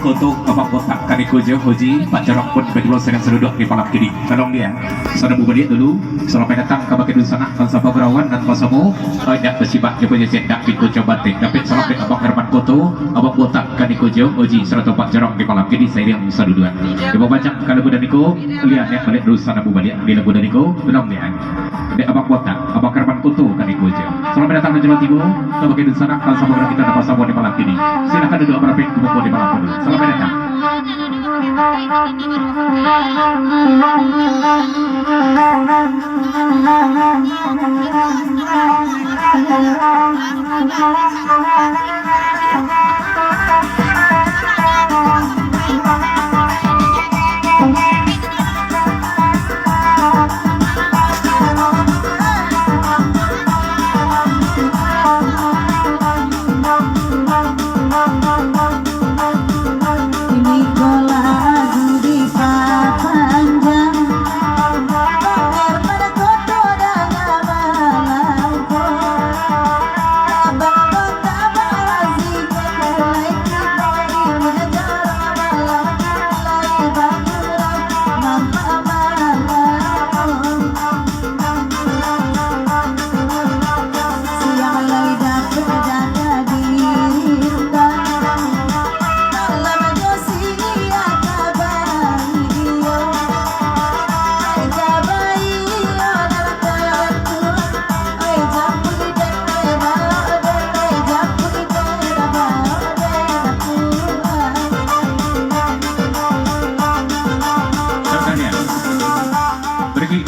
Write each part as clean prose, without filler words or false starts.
Koto Abang Botak Kaniko Jauh Hoji Pak Jarok pun kedua sedang seduduk di malam kini. Tolong dia sudah bubadia dulu sampai datang ke bagian sana tanpa perawan dan pasamu tidak bersibak dia punya cedak pintu coba tek dapat salam dari Abang Herman Koto Abang Botak Kaniko Jauh Hoji serta Pak Jarok di malam kini saya yang bisa duduan dia baca kalau budak Niko lihat ya balik dulu sana bubadia di lagu Niko tolong dia di Abang Botak Abang Herman Koto Kaniko Jauh sampai datang ke Jawa Timur ke bagian sana tanpa perawan kita dapat pasamu di malam kini silakan duduk berapin ke buku di malam kini. Selamat datang.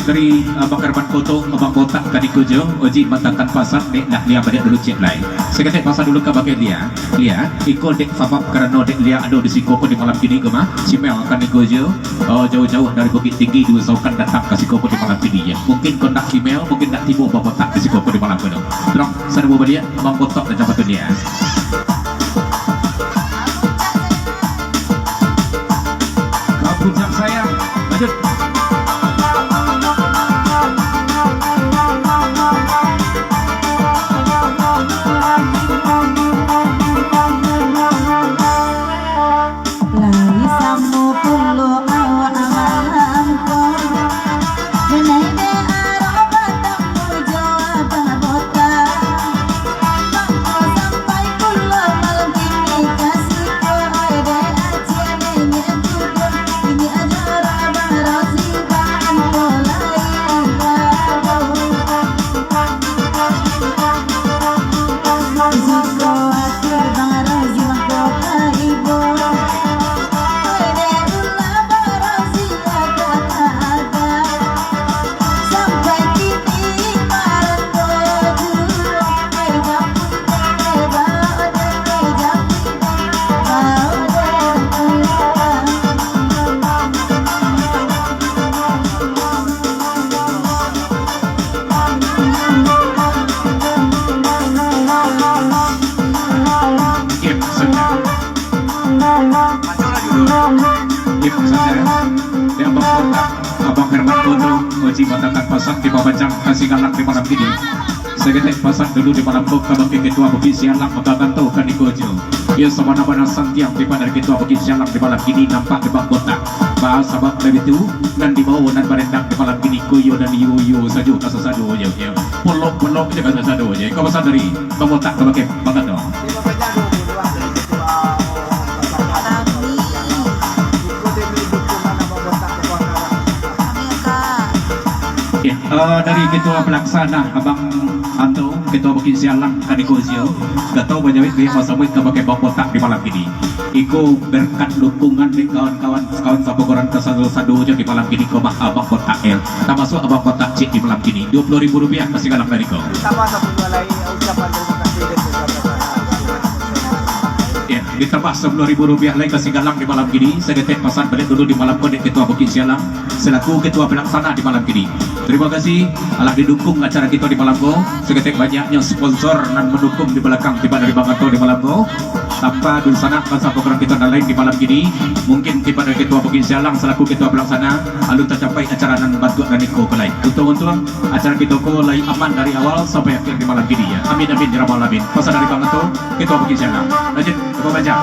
Dari Abang Herman Koto, Abang Botak Kaniko Jauh, Oji matakan pasar dek nak lia balik dulu cek lain. Saya kata pasar dulu ke bagian lia, ikut dek fabab kerana dek lia ada di Singkopo di malam kini kemah, Simel Kaniko Jauh, jauh-jauh dari Bukit Tinggi diusahakan datang ke Singkopo di malam kini ya. Mungkin kau nak Simel, mungkin nak tiba Abang Botak di Singkopo di malam kini. Terus, sana bawa dia, Abang Botak dan jabatan dia. Kau puncak sayang, lanjut. Abang Herman Koto, Oji matakan pasang di Babajang kasih galak di malam ini. Segetek pasang dulu di malam buka bagi ketua Bukit Sialang Magaganto Kaniko Jauh. Ia semana-mana santiang di dari ketua Bukit Sialang di malam ini nampak di Bang Botak. Bahasa bak lebih itu dan di bawah dan berendang di malam ini kuyo dan yuyu saja kasa sadu aja ya. Polok je kasa sadu aja. Kau pasang dari Bang Botak ke bagi Bang Gato. Dari ketua pelaksana Abang Anto, ketua Bukit Sialang Kaniko Jauh, Gato Banyawit dia pasawit ke pakai Bang Botak di malam ini. Iku berkat dukungan di kawan-kawan sapogoran kesadu-sadu di malam ini ke Abang Botak L. Termasuk Abang Botak Cik di malam ini. Rp20.000 masih galak dari kau. Sama satu lagi ucapan terima kasih dan ditambah Rp10.000 lagi kasih galang di malam ini. Sedetek pasang balik dulu di malam kode ketua Bukit Sialang selaku ketua pelaksana di malam ini. Terima kasih alah didukung acara kita di malam ko. Sedetek banyaknya sponsor dan mendukung di belakang tiba dari Bang Gato di malam ko. Tanpa dulu sana bangsa program kita dan lain di malam ini. Mungkin tiba dari ketua Bukit Sialang selaku ketua pelaksana alun tercapai acara dan bantu dan niko ke lain. Untung-untung acara kita ko lain aman dari awal sampai akhir di malam ini ya. Amin amin ya rabbal alamin. Pasal dari Bang Gato ketua Bukit Sialang. Lanjut, coba baca.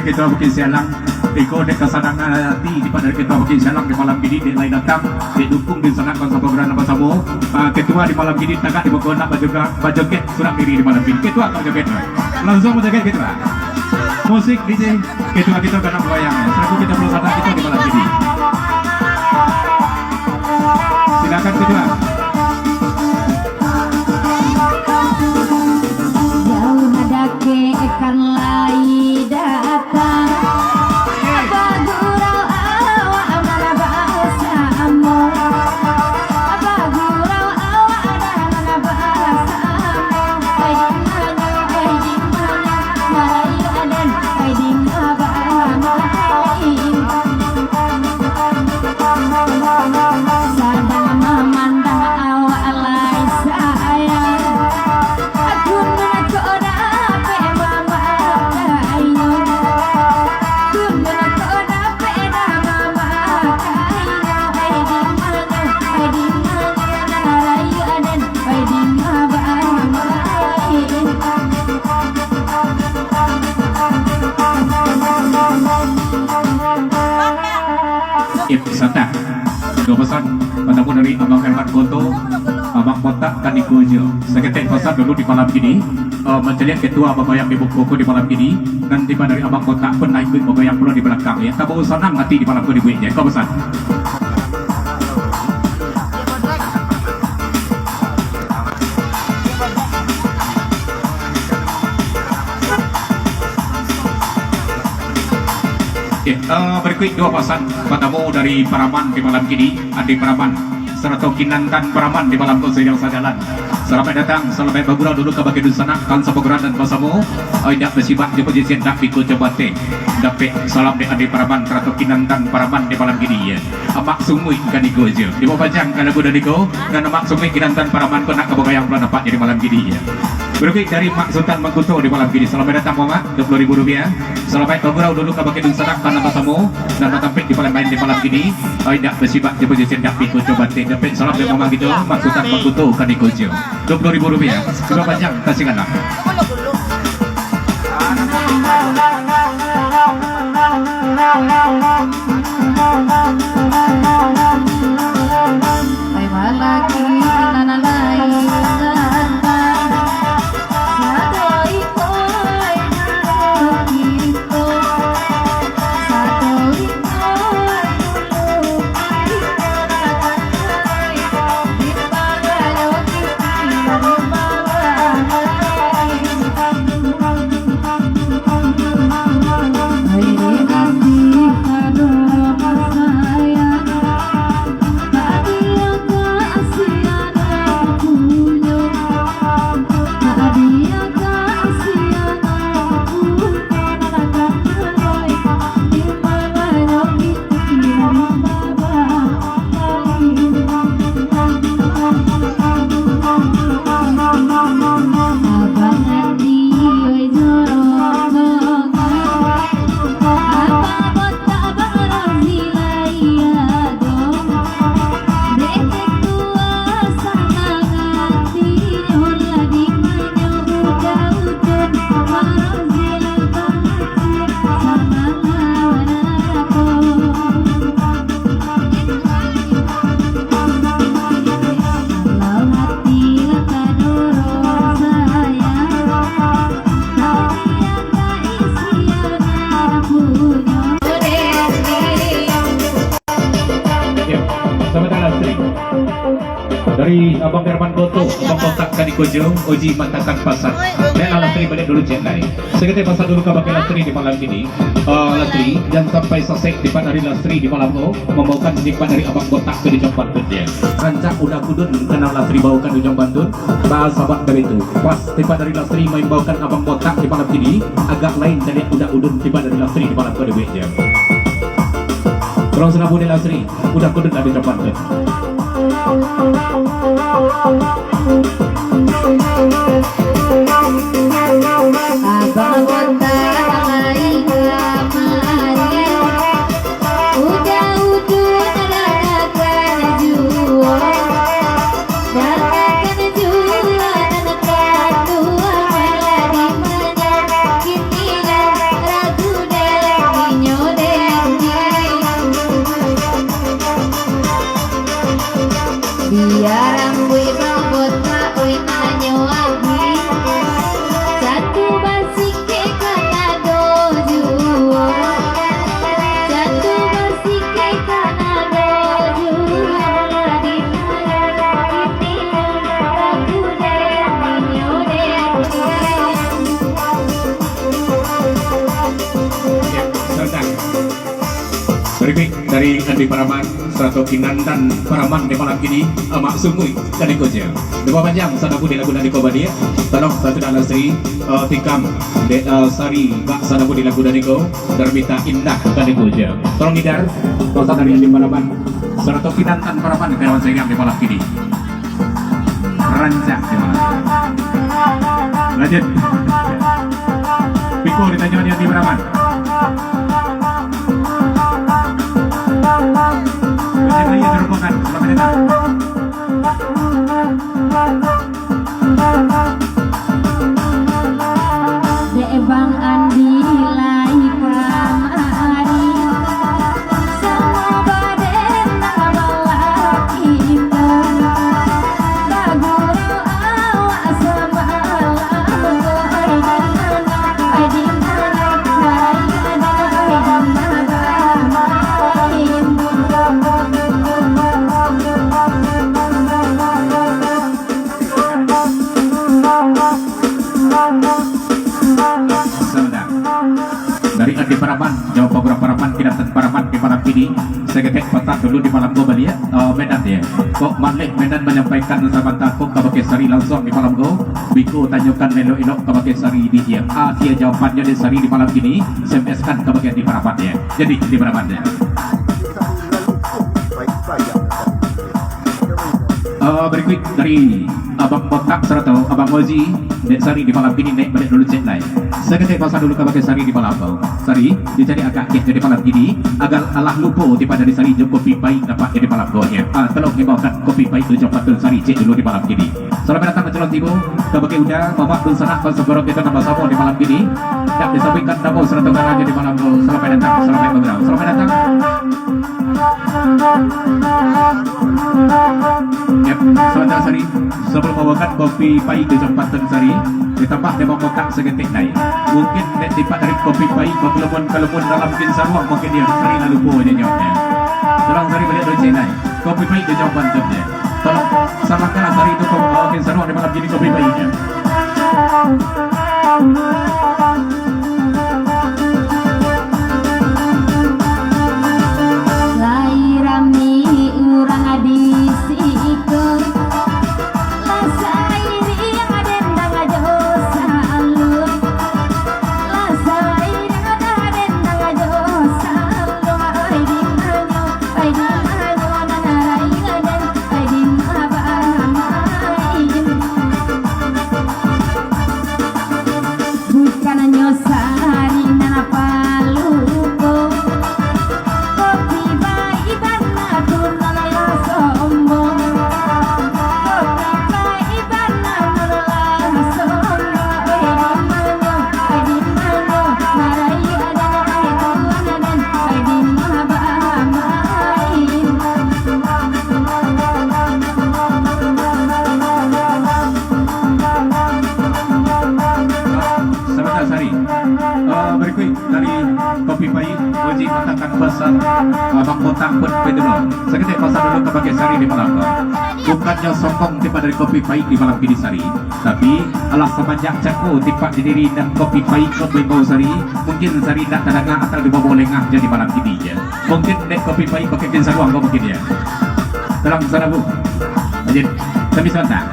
dari kita bikin sialang Iko dek kesanangan hati di pada kita bikin sialang di malam ini di lain datang didukung di sangat konser program apa samo ketua di malam ini tengah di bawah baju ket surat diri di malam ini ketua baju ket langsung baju ket ketua musik DJ ketua kita kena goyangnya selaku kita bersama kita di malam ini silakan ketua. Jauh ada keekan lai datang apa gurau awak mana bahasamu apa gurau awak mana bahasamu ai di mana marai adan ai di sadang memandang awak lai sayang aku menakoda pe mama kayu aku menakoda pe mama kayu ai di mana rayu adan ai di Santa dua pesan ataupun dari Abang Herman Koto Abang Kotak Kanikojo seketik pesan dulu di malam ini menceliat ketua Babayang di Bukoko di malam ini dan tiba dari Abang Kotak pun naik Babayang pula di belakang ya tak bawa senang hati di malam ini ya kau pesan berikut dua pasan pertama dari Paraman di malam ini Adi Paraman serta Kinantan Paraman di malam konser yang sajalan selamat datang selamat bergurau dulu ke bagian sana kan sapogeran dan pasamu tidak bersibak di posisi tak pikul cobate dapat salam di Adi Paraman serta Kinantan Paraman di malam ini ya amak sumui kan digojo di bawah bajang kan aku dan digo dan amak sumui Kinantan Paraman pun nak kebogayang pula dapat jadi malam ini ya berikut dari Mak Sultan Mengkuto di malam ini selamat datang Mama Rp20.000 selamat bergurau dulu ke bagian sana kan pasamu dan tampil di malam di malam ini tidak bersibak di posisi tak pikul cobate dapat salam dari Mama gitu Mak Sultan Mengkuto kan digojo Rp20.000 coba panjang kasihkanlah lagi dari Abang Herman Koto, Abang Kotak Kanikojo, Oji Mantakan Pasar dan Latri balik dulu Jendai sekitar pasar dulu ke bagian Latri di malam ini Latri dan sampai selesai di dari Latri di malam itu membawakan nikmat dari Abang Kotak ke Ujung Bantun dia rancak udah kudun karena Latri bawakan Ujung Bantun bahas sahabat dari itu pas tiba dari Latri main bawakan Abang Kotak di malam ini agak lain dari udah udun tiba dari Latri di malam kedua dia Terus senabu di Latri udah kudun dari Ujung Bantun Abang Kotak dari Andi Paraman, Serato Kinandan Paraman di malam ini Amak Sumui dari Koja. Dua panjang sana budi lagu dari Kobadia. Tolong satu dalam Sri Tikam Sari Bak sana budi lagu dari Ko Darbita Indah dari Koja. Tolong hidar, total dari Andi Paraman, Serato Kinandan Paraman di malam sayang di malam ini. Rancak di malam. Lanjut. Piko ditanya dia Andi Paraman. Lagi terobosan, selamat datang. Dek Bang Andi lai kamari sama baden balak kita baguro awak semalam dari Andi Paraman, jauh program Paraman, Kinandan Paraman di malam ini. Saya ketek patah dulu di malam go Bali ya, Medan ya. Kok Malik Medan menyampaikan sama takut ke Sari langsung di malam go. Biko tanyakan Melo Ilok ke Sari di dia. Dia jawabannya di Sari di malam ini. SMS kan ke Andi Paraman ya. Jadi di Paraman ya. Berikut dari Abang Botak serta Abang Mozi Dek Sari di malam ini naik balik dulu cek lain. Saya ketik pasal dulu ke Sari di malam kau. Sari dicari agak jadi malam ini agar Allah lupa tiba dari Sari jom kopi baik dapat jadi malam kau ya. Tolong himbaukan kopi baik tu jom patul Sari cek dulu di malam ini. Selamat datang ke calon tibu ke bagi udah Bapak Dun Sanak Konseborong kita nama sama di malam ini. Tak disampaikan nama serta karanya di malam kau. Selamat datang, selamat bergerak, selamat datang. Yep, Saudara Sari sebelum membawakan kopi pahit di Jambatan Sari ditambah dengan kotak segetik naik. Mungkin tiba dari kopi pahit kelemun dalam kinsa ruang mungkin dia Sari lalu punya nyoknya. Tolong Sari balik dari naik kopi pahit di Jambatan dia. Tolong samakanlah Sari itu kinsa ruang di malam ini kopi pahitnya. Berikut dari kopi pahit Uji matakan pesan Abang Botak pun pedulong. Sekedar pasal dulu ke bagian Sari di malam. Bukannya sokong tiba dari kopi pahit di malam ini Sari, tapi alah semenjak caku tiba di diri dan kopi pahit kopi bau Sari. Mungkin Sari tak terdengar atau dibawa lengah jadi malam ini ya. Mungkin dek kopi pahit pakai kinsa ruang kau mungkin ya. Dalam sana bu. Jadi kami sebentar.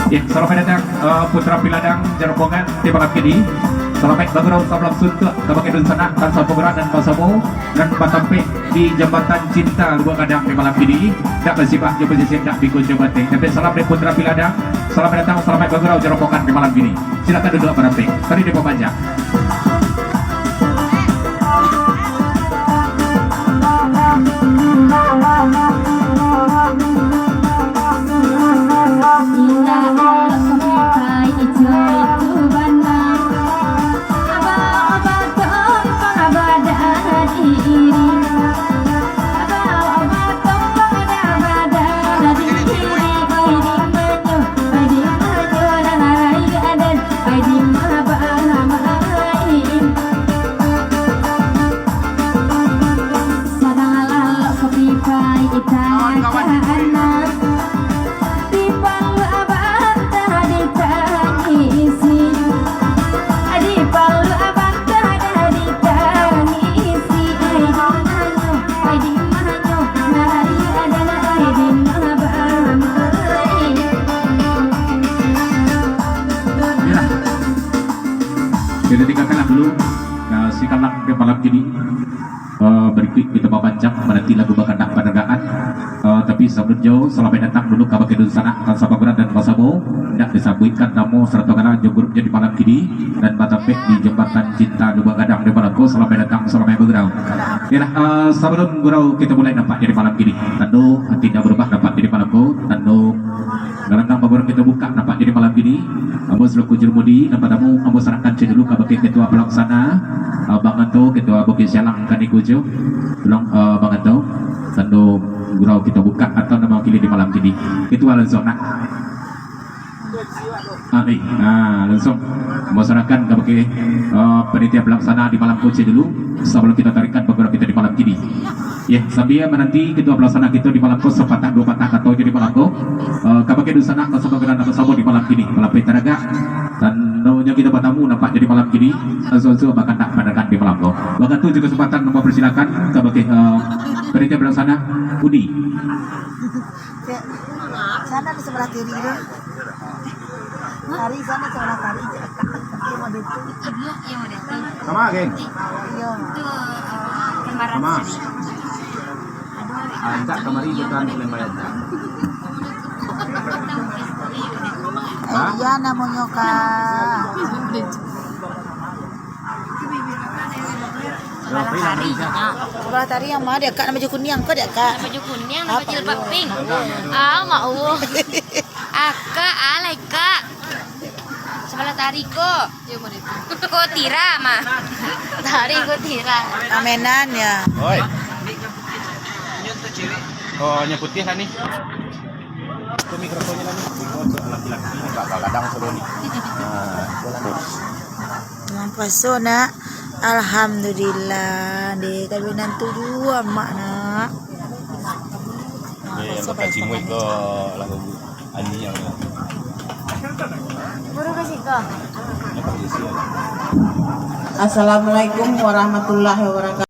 Ya, selamat datang Putra Piladang Jaropongan di malam ini. Selamat bergerak sablam suntuk ke bagian dun sana Tansa Pogera dan Pasamo dan Batampe di Jambatan Cinta Luar Kadang di malam ini. Tak bersibak jumpa sesi tak pikul jambatan. Tapi salam dari Putra Piladang. Selamat datang, selamat bergerak Jaropongan di malam ini. Silakan duduk Batampe. Tadi di pembajak. silakanlah dulu. Nah, silakan ke malam ini. Berikut kita membaca menanti lagu Bakandak Panagaan. Tapi sebelum jauh selamat datang dulu ke Bakedun sana Kalsapaguran dan Pasabo. Hendak disambutkan tamu serta kana jogurupnya di malam kini dan Batapek di jembatan Cinta Dua Gadang di Malangko. Selamat datang, selamat bergurau. Ya, sebelum gurau kita mulai nampak di malam kini. Tentu tidak berubah nampak di Malangko. Tentu dalam nama kita buka nampak di malam kini. Ambo selaku jurumudi dan padamu ambo serahkan dulu ke Bapak Ketua Pelaksana Bang Anto, Ketua Bukit Sialang Kanikujo. Tolong Bang Anto, tentu gurau kita buka atau nama kili di malam kini. Ketua langsung nak. Langsung masyarakat sebagai panitia pelaksana di malam kunci dulu sebelum kita tarikan beberapa kita di malam kini. Ya, sambil menanti ketua pelaksana kita di malam kunci sepatah dua patah atau di malam kunci kabagai dusana kesebagian nama sabo di malam kini malam petaraga dan namanya kita bertamu nampak jadi malam kini so bahkan tak pandangan di malam kunci. Bahkan tu juga kesempatan mempersilakan sebagai panitia pelaksana Budi. Sana di sebelah kiri gitu. Tari sana sebelah tari. Yang mau itu. Sama, geng. Iya. Sama. Anda kemari bukan lumayan. Iya namanya kak. Sebelah tari yang mana dia kak nama baju kuning kok dia kak. Baju kuning, baju jilbab pink. Ah, mau. Aka, alay kak. Sebelah tari kok. Kok tira mah. Tari kok tira. Amenan ya. Oi. Oh, nya putih kan nih. Itu mikrofonnya kan nih. Laki-laki ini kakak kadang solo nih. Yang paso nak. Alhamdulillah di kabinan tujuh mak nak. Pakai cimui ke lagu Ani yang Buru kasih kau. pakai isi. Assalamualaikum warahmatullahi wabarakatuh.